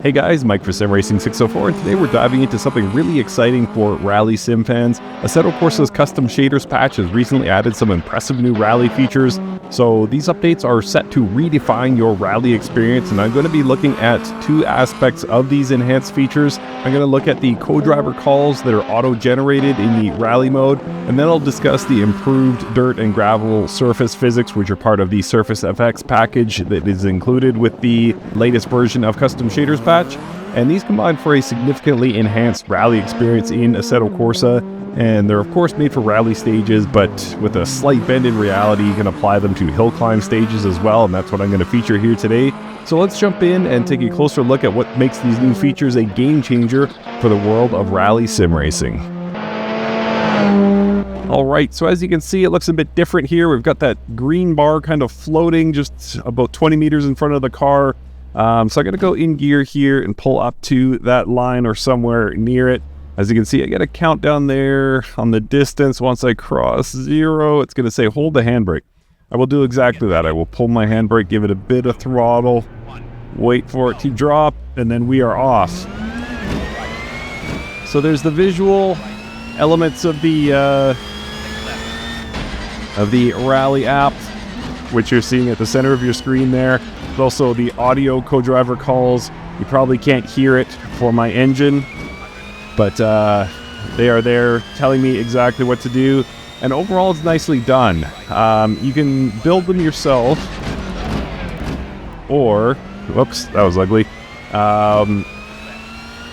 Hey guys, Mike for Sim Racing 604, and today we're diving into something really exciting for rally sim fans. Assetto Corsa's custom shaders patch has recently added some impressive new rally features, so these updates are set to redefine your rally experience, and I'm going to be looking at two aspects of these enhanced features. I'm going to look at the co-driver calls that are auto-generated in the rally mode, and then I'll discuss the improved dirt and gravel surface physics, which are part of the Surface FX package that is included with the latest version of custom shaders patch, and these combine for a significantly enhanced rally experience in Assetto Corsa, and they're of course made for rally stages, but with a slight bend in reality you can apply them to hill climb stages as well, and that's what I'm going to feature here today. So let's jump in and take a closer look at what makes these new features a game changer for the world of rally sim racing. Alright, so as you can see, it looks a bit different here. We've got that green bar kind of floating just about 20 meters in front of the car. So I'm going to go in gear here and pull up to that line or somewhere near it. As you can see, I get a countdown there on the distance. Once I cross 0, it's going to say hold the handbrake. I will do exactly that. I will pull my handbrake, give it a bit of throttle, wait for it to drop, and then we are off. So there's the visual elements of the rally app, which you're seeing at the center of your screen there. Also the audio co-driver calls. You probably can't hear it for my engine, but they are there telling me exactly what to do, and overall it's nicely done. You can build them yourself, or whoops, that was ugly.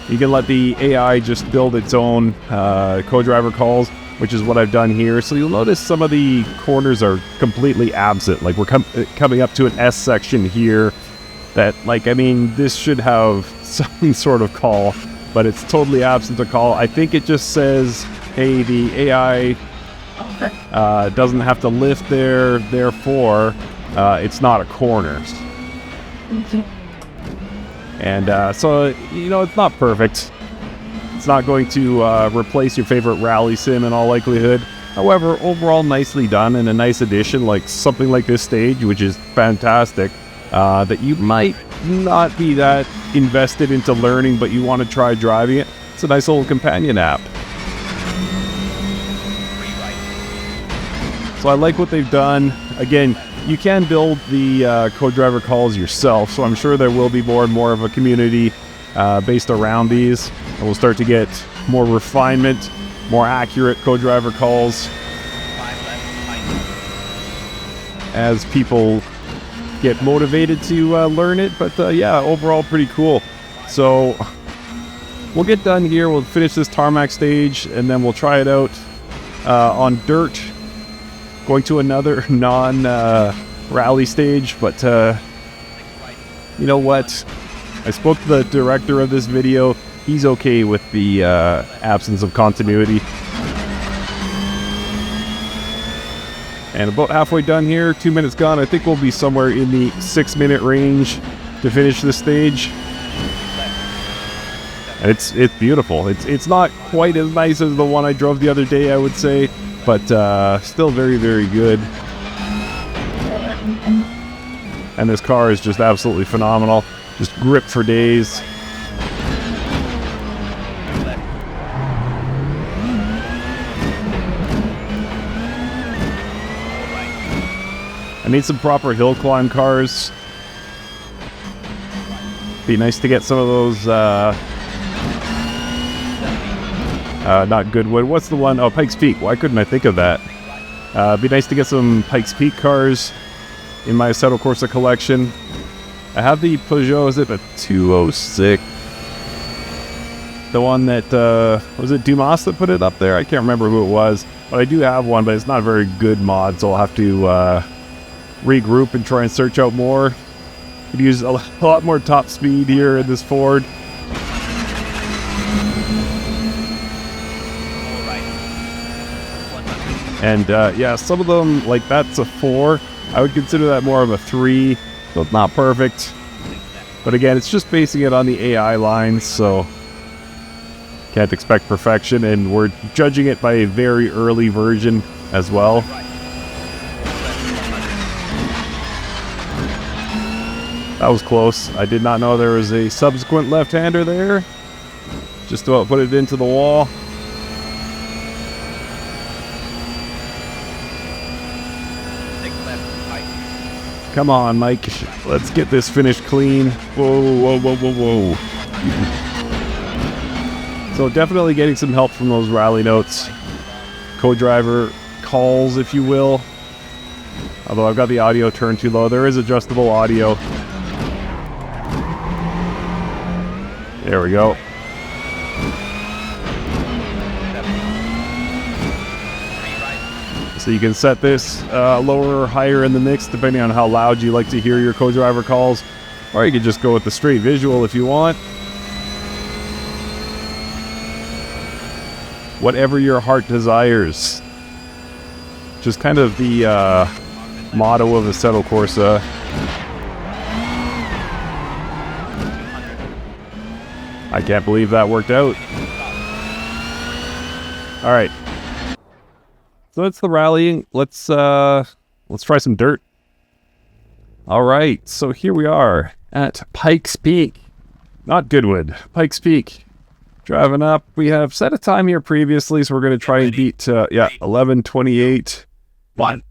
You can let the AI just build its own co-driver calls, which is what I've done here. So you'll notice some of the corners are completely absent. Like we're coming up to an S section here that, like, I mean, this should have some sort of call, but it's totally absent of call. I think it just says, hey, the AI doesn't have to lift there, therefore it's not a corner. And so, you know, it's not perfect. It's not going to replace your favorite rally sim in all likelihood. However, overall nicely done, and a nice addition, like something like this stage, which is fantastic, that you might not be that invested into learning, but you want to try driving it. It's a nice little companion app. So I like what they've done. Again, you can build the co-driver calls yourself, so I'm sure there will be more and more of a community based around these, and we'll start to get more refinement, more accurate co-driver calls as people get motivated to learn it. But yeah, overall pretty cool. So we'll get done here, we'll finish this tarmac stage, and then we'll try it out on dirt, going to another non-rally stage. But you know what? I spoke to the director of this video. He's okay with the absence of continuity. And about halfway done here, 2 minutes gone. I think we'll be somewhere in the 6-minute range to finish this stage. And it's beautiful. It's not quite as nice as the one I drove the other day, I would say, but still very, very good. And this car is just absolutely phenomenal. Just grip for days. I need some proper hill climb cars. Be nice to get some of those, not Goodwood. What's the one? Oh, Pikes Peak. Why couldn't I think of that? Be nice to get some Pikes Peak cars in my Assetto Corsa collection. I have the Peugeot, is it a 206? The one that, was it Dumas that put it up there? I can't remember who it was, but I do have one, but it's not a very good mod, so I'll have to regroup and try and search out more. Could use a lot more top speed here in this Ford. And yeah, some of them, like that's a 4. I would consider that more of a 3. So it's not perfect, but again, it's just basing it on the AI lines, so can't expect perfection, and we're judging it by a very early version as well. That was close. I did not know there was a subsequent left-hander there. Just about put it into the wall. Come on, Mike. Let's get this finished clean. Whoa, whoa, whoa, whoa, whoa. So definitely getting some help from those rally notes. Co-driver calls, if you will. Although I've got the audio turned too low. There is adjustable audio. There we go. So you can set this lower or higher in the mix depending on how loud you like to hear your co-driver calls. Or you could just go with the straight visual if you want. Whatever your heart desires. Just kind of the motto of Assetto Corsa. I can't believe that worked out. Alright. So that's the rallying. Let's try some dirt. Alright, so here we are at Pikes Peak. Not Goodwood, Pikes Peak. Driving up. We have set a time here previously, so we're going to try and beat 11:28. 1.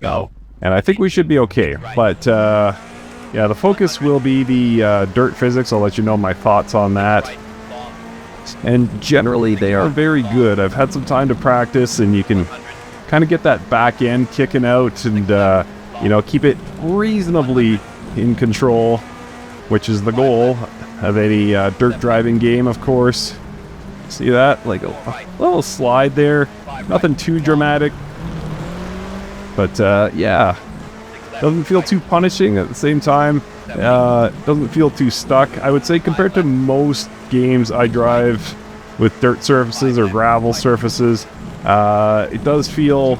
Go. And I think we should be okay. But yeah, the focus will be the dirt physics. I'll let you know my thoughts on that. And generally they are very good. I've had some time to practice, and you can kind of get that back end kicking out and keep it reasonably in control, which is the goal of any dirt driving game, of course. See that? Like a little slide there. Nothing too dramatic. But yeah, doesn't feel too punishing at the same time. Doesn't feel too stuck. I would say compared to most games I drive with dirt surfaces or gravel surfaces, it does feel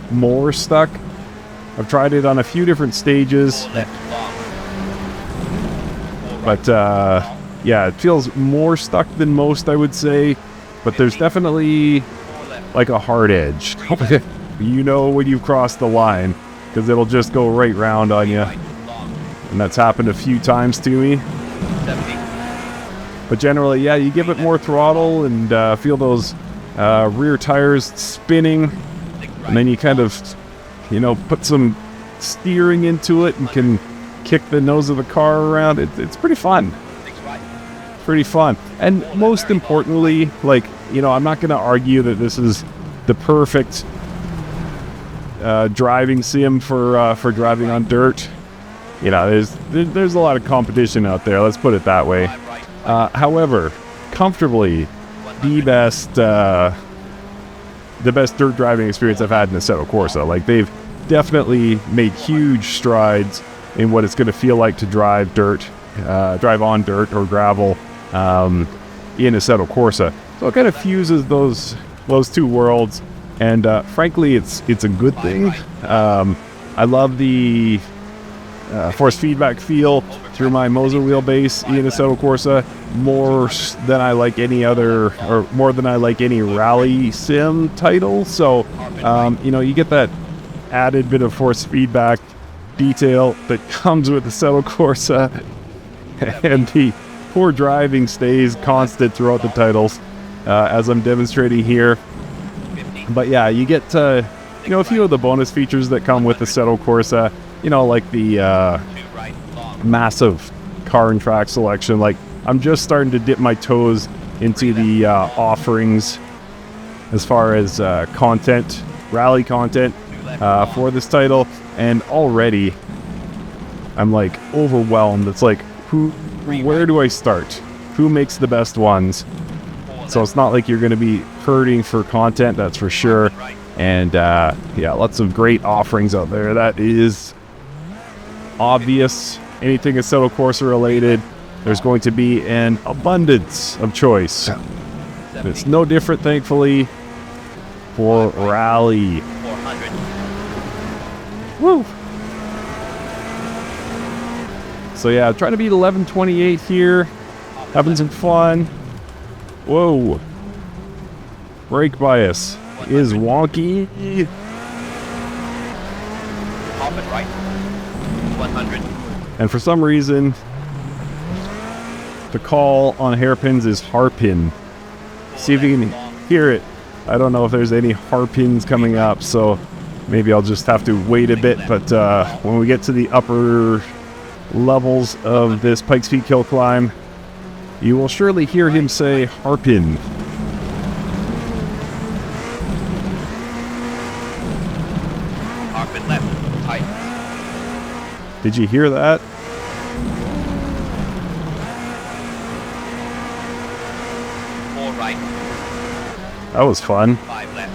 more stuck. I've tried it on a few different stages, but yeah, it feels more stuck than most, I would say. But there's definitely like a hard edge. You know when you've crossed the line, because it'll just go right round on you. And that's happened a few times to me. But generally, yeah, you give it more throttle and feel those rear tires spinning. And then you kind of, put some steering into it and can kick the nose of the car around. It's pretty fun. Pretty fun. And most importantly, I'm not going to argue that this is the perfect driving sim for driving on dirt. There's a lot of competition out there, let's put it that way. However, comfortably the best dirt driving experience I've had in Assetto Corsa. Like, they've definitely made huge strides in what it's going to feel like to drive on dirt or gravel in Assetto Corsa. So it kind of fuses those two worlds. And frankly, it's a good thing. I love the force feedback feel through my Moza wheelbase in Assetto Corsa more than I like any rally sim title. So, you get that added bit of force feedback detail that comes with Assetto Corsa, and the poor driving stays constant throughout the titles, as I'm demonstrating here. But yeah, you get a few of the bonus features that come with Assetto Corsa, like the massive car and track selection. Like, I'm just starting to dip my toes into the offerings as far as rally content for this title, and already I'm like overwhelmed. It's like, where do I start? Who makes the best ones? So it's not like you're going to be hurting for content, that's for sure. And yeah, lots of great offerings out there. That is obvious. Anything Assetto Corsa related, there's going to be an abundance of choice. It's no different, thankfully, for rally. Woo! So yeah, trying to beat 11:28 here, having some fun. Whoa. Brake bias is wonky. Off and right. 100. And for some reason, the call on hairpins is harpin. See if you can hear it. I don't know if there's any harpins coming up, so maybe I'll just have to wait a bit. But when we get to the upper levels of this Pikes Peak hill climb, you will surely hear him say harpin. Harpin left, tight. Did you hear that? Four right, That was fun. 5 left,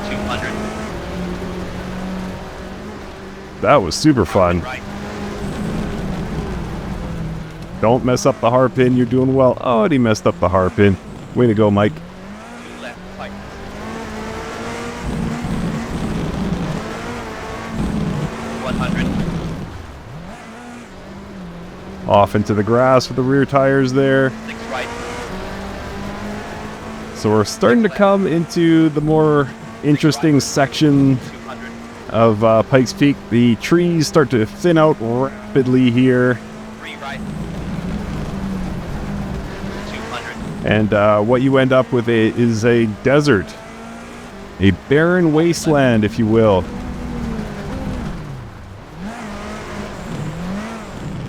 200. That was super fun. Right, Don't mess up the harpin. You're doing well. Oh, and he messed up the harpin. Way to go, Mike. 2 left, tight. 100. Off into the grass with the rear tires there. 6 right, So we're starting to come into the more interesting section 200. of Pikes Peak. The trees start to thin out rapidly here. 3 right, 200. And what you end up with is a desert. A barren wasteland, if you will.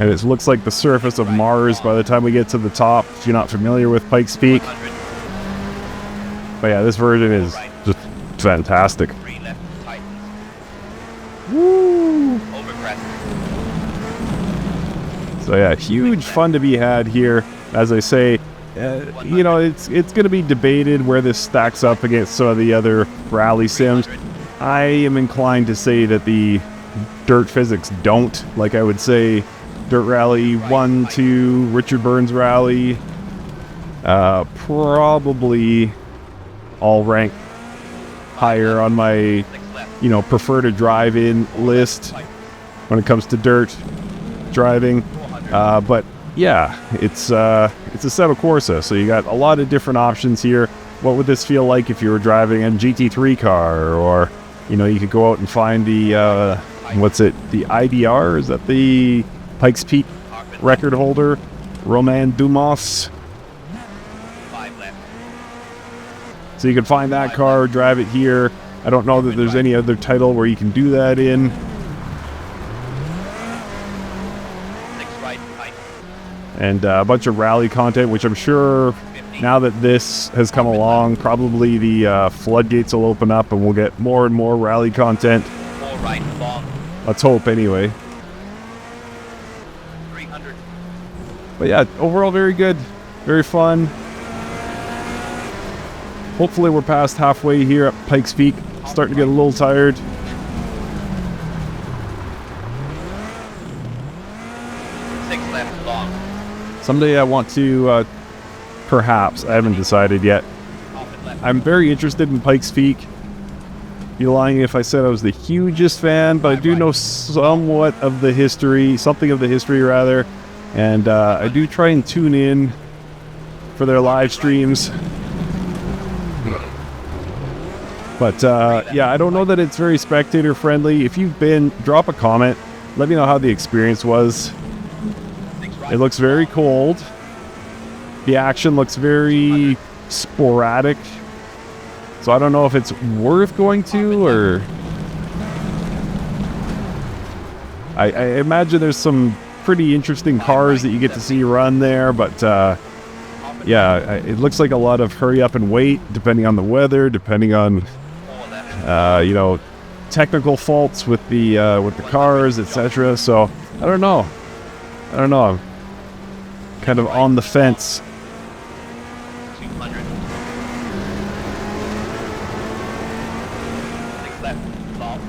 And it looks like the surface of Mars by the time we get to the top, if you're not familiar with Pikes Peak. 100. But yeah, this version is just fantastic. 3 left, tight. Woo! Over crest. So yeah, huge fun to be had here. As I say, you know, it's going to be debated where this stacks up against some of the other rally sims. I am inclined to say that the dirt physics don't. Like I would say, Dirt Rally 1, 2, Richard Burns Rally, probably all rank higher on my, 6 left, you know, prefer to drive in list when it comes to dirt driving. 400. But yeah, it's Assetto Corsa, so you got a lot of different options here. What would this feel like if you were driving a GT3 car, or you know, you could go out and find the what's it, the IBR? Is that the Pikes Peak record holder, Romain Dumas? 5 left, So you can find that car, drive it here. I don't know that there's any other title where you can do that in. 6 right, tight. And a bunch of rally content, which I'm sure 50. now that this has come along, probably the floodgates will open up and we'll get more and more rally content. 4 right, long. Let's hope anyway. 300. But yeah, overall very good, very fun. Hopefully we're past halfway here at Pikes Peak. Starting to get a little tired. 6 left, long. Someday I want to, perhaps, I haven't decided yet. Off and left. I'm very interested in Pikes Peak. Be lying if I said I was the hugest fan, but I do know somewhat of the history, something of the history rather, and I do try and tune in for their live streams. But yeah, I don't know that it's very spectator friendly. If you've been, drop a comment. Let me know how the experience was. 6 right. It looks very cold. The action looks very sporadic. So I don't know if it's worth going to, or I imagine there's some pretty interesting cars that you get to see run there, but yeah, it looks like a lot of hurry up and wait, depending on the weather, depending on 4 left. you know, technical faults with the cars, etc. So I don't know. I'm kind of on the fence. 200. 6 left, long.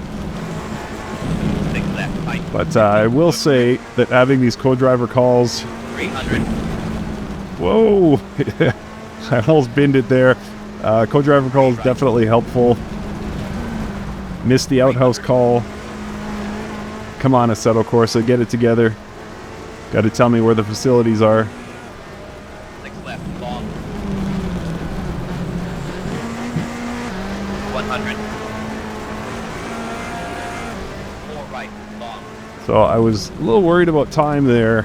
6 left, tight. But I will say that having these co-driver calls, 300. whoa, I almost binned it there. Co-driver call is definitely helpful. Missed the outhouse call. Come on, Assetto Corsa, get it together. Got to tell me where the facilities are. 6 left, long. 100. 4 right, long. So I was a little worried about time there.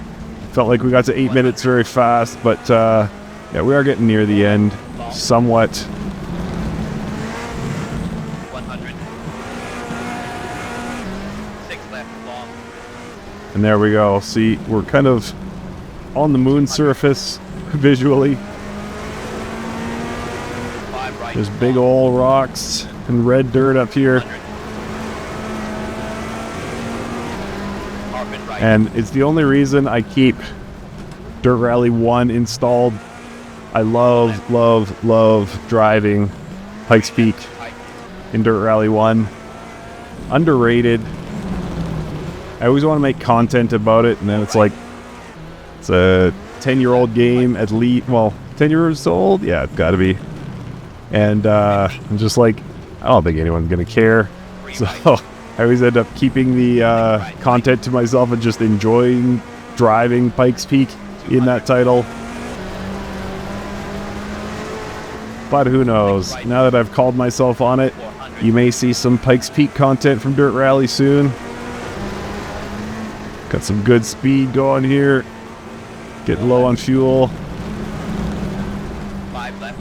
Felt like we got to 8 minutes very fast, but yeah, we are getting near the end somewhat. 100. 6 left, long. And there we go. See, we're kind of on the moon surface visually. 5 right. There's big old rocks and red dirt up here. 100. Harpin right. And it's the only reason I keep Dirt Rally 1 installed. I love, love, love driving Pikes Peak in Dirt Rally 1. Underrated. I always want to make content about it, and then it's like, it's a 10-year-old game at least. Well, 10 years old? Yeah, it's got to be. And I'm just like, I don't think anyone's going to care. So I always end up keeping the content to myself and just enjoying driving Pikes Peak in that title. But who knows? Now that I've called myself on it, you may see some Pikes Peak content from Dirt Rally soon. Got some good speed going here. Getting low on fuel. 5 left.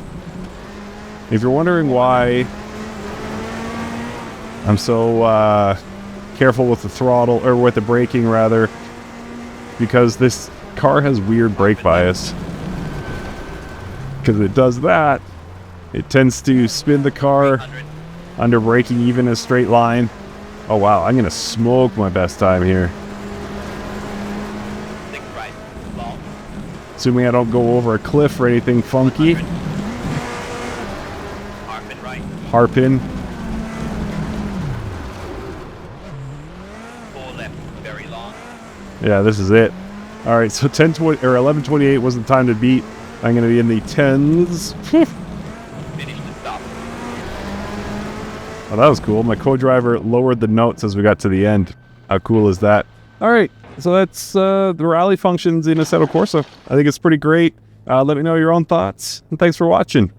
If you're wondering why I'm so careful with the throttle, or with the braking rather, because this car has weird brake bias. Because it does that, it tends to spin the car 100. under braking even a straight line. Oh wow, I'm gonna smoke my best time here. 6 right, long. Assuming I don't go over a cliff or anything funky. 100. Harpin right. Harpin. 4 left, very long. Yeah, this is it. All right, so 10:20 or 11:28 was the time to beat. I'm gonna be in the 10s. Finish the stop. Oh, that was cool. My co-driver lowered the notes as we got to the end. How cool is that? All right, so that's the rally functions in Assetto Corsa. I think it's pretty great. Let me know your own thoughts, and thanks for watching.